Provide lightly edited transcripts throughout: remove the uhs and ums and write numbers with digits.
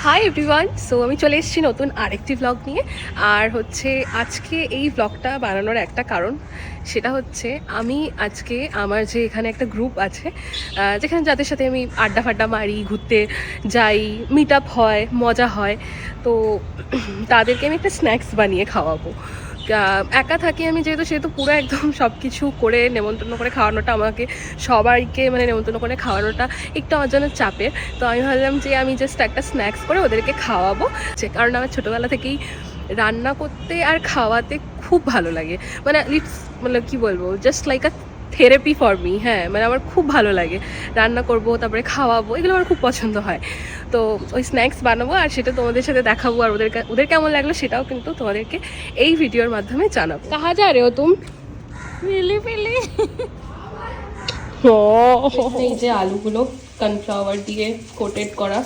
Hi everyone, so আমি চলে এসেছি নতুন আরেকটি ব্লগ নিয়ে। আর হচ্ছে আজকে এই ব্লগটা বানানোর একটা কারণ, সেটা হচ্ছে আমি আজকে আমার যে এখানে একটা গ্রুপ আছে যেখানে যাদের সাথে আমি আড্ডা ফাড্ডা মারি, ঘুরতে যাই, মিট আপ হয়, মজা হয়, তো তাদেরকে আমি একটা স্ন্যাক্স বানিয়ে খাওয়াবো। একা থাকি আমি যেহেতু, সেহেতু পুরো একদম সব কিছু করে নেমন্তন্ন করে খাওয়ানোটা আমাকে, সবাইকে মানে নেমন্তন্ন করে খাওয়ানোটা একটু আমার জন্য চাপের। তো আমি ভাবলাম যে আমি জাস্ট একটা স্ন্যাক্স করে ওদেরকে খাওয়াবো, কারণ আমার ছোটোবেলা থেকেই রান্না করতে আর খাওয়াতে খুব ভালো লাগে। মানে মানে কী বলবো, just like a therapy for me. হ্যাঁ, মানে আমার খুব ভালো লাগে রান্না করবো, তারপরে খাওয়াবো, এগুলো আমার খুব পছন্দ হয়। তো ওই স্ন্যাক্স বানাবো আর সেটা তোমাদের সাথে দেখাবো, আর ওদের কেমন লাগলো সেটাও কিন্তু তোমাদেরকে এই ভিডিওর মাধ্যমে জানাবো। কাহা যা রে ও তুম? এই যে আলুগুলো কর্নফ্লাওয়ার দিয়ে কোটেড করা,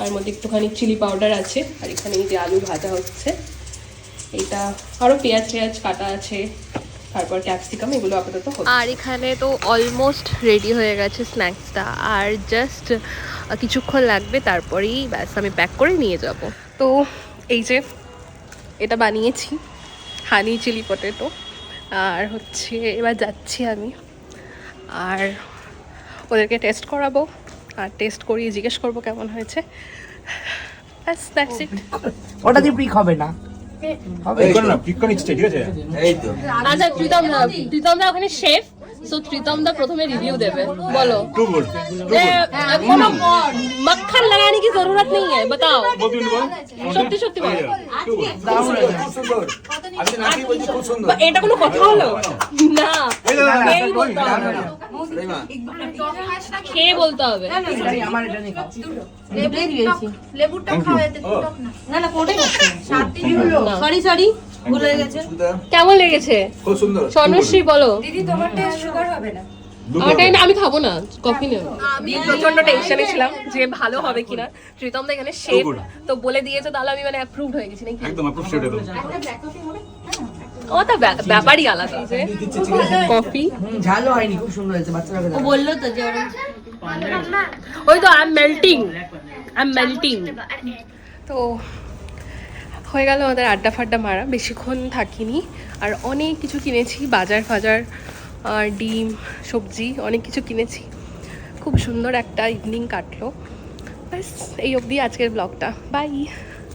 আর মধ্যে একটুখানি চিলি পাউডার আছে, আর এখানে এই যে আলু ভাজা হচ্ছে। এটা আরও পেঁয়াজ কাটা আছে, তারপর ক্যাপসিকাম, এগুলো আপাতত। আর এখানে তো অলমোস্ট রেডি হয়ে গেছে স্ন্যাক্সটা, আর জাস্ট কিছুক্ষণ লাগবে, তারপরেই ব্যাস আমি প্যাক করে নিয়ে যাব। তো এই যে এটা বানিয়েছি, হানি চিলি পটেটো, আর হচ্ছে এবার যাচ্ছি আমি আর ওদেরকে টেস্ট করাবো, আর টেস্ট করিয়ে জিজ্ঞেস করবো কেমন হয়েছে। ব্যাস, দ্যাটস ইট। ওটা দিয়ে প্রিক হবে না, আচ্ছা, প্রীতম দা ওখানে শেফ, সো প্রীতম দা প্রথমে রিভিউ দেবে। বলো। কোনো মক্খন লাগাने की जरूरत नहीं है, बताओ। সত্যি সত্যি বলো। এটা কোনো কথা হলো না, খেয়ে বলতে হবে। লেবুটা খাওয়াতে না না কোটাই সরি সরি ভুলে গেছে। কেমন লেগেছে? খুব সুন্দর। স্বর্ণশ্রী বলো। দিদি তোমারটা সুগার হবে না? আমি খাবো না, কফি নেব। আমি প্রচন্ড টেনশনে ছিলাম যে ভালো হবে কিনা। প্রীতম দা এখানে শেফ, তো বলে দিয়েছে, তাহলে আমি মানে অ্যাপ্রুভড হয়ে গেছি নাকি? একদম অ্যাপ্রুভ সেটা দাও। ও তো ব্যাপারই আলাদা। যে কফি ঝালও হয়নি, খুব সুন্দর হয়েছে। বাচ্চারা ও বললো তো যে ওই তো আই এম মেল্টিং। তো হয়ে গেল আমাদের আড্ডা ফাড্ডা মারা, বেশিক্ষণ থাকিনি। আর অনেক কিছু কিনেছি, বাজার ফাজার, আর ডিম, সবজি, অনেক কিছু কিনেছি। খুব সুন্দর একটা ইভিনিং কাটলো। ব্যাস এই অবধি আজকের ব্লগটা। বাই।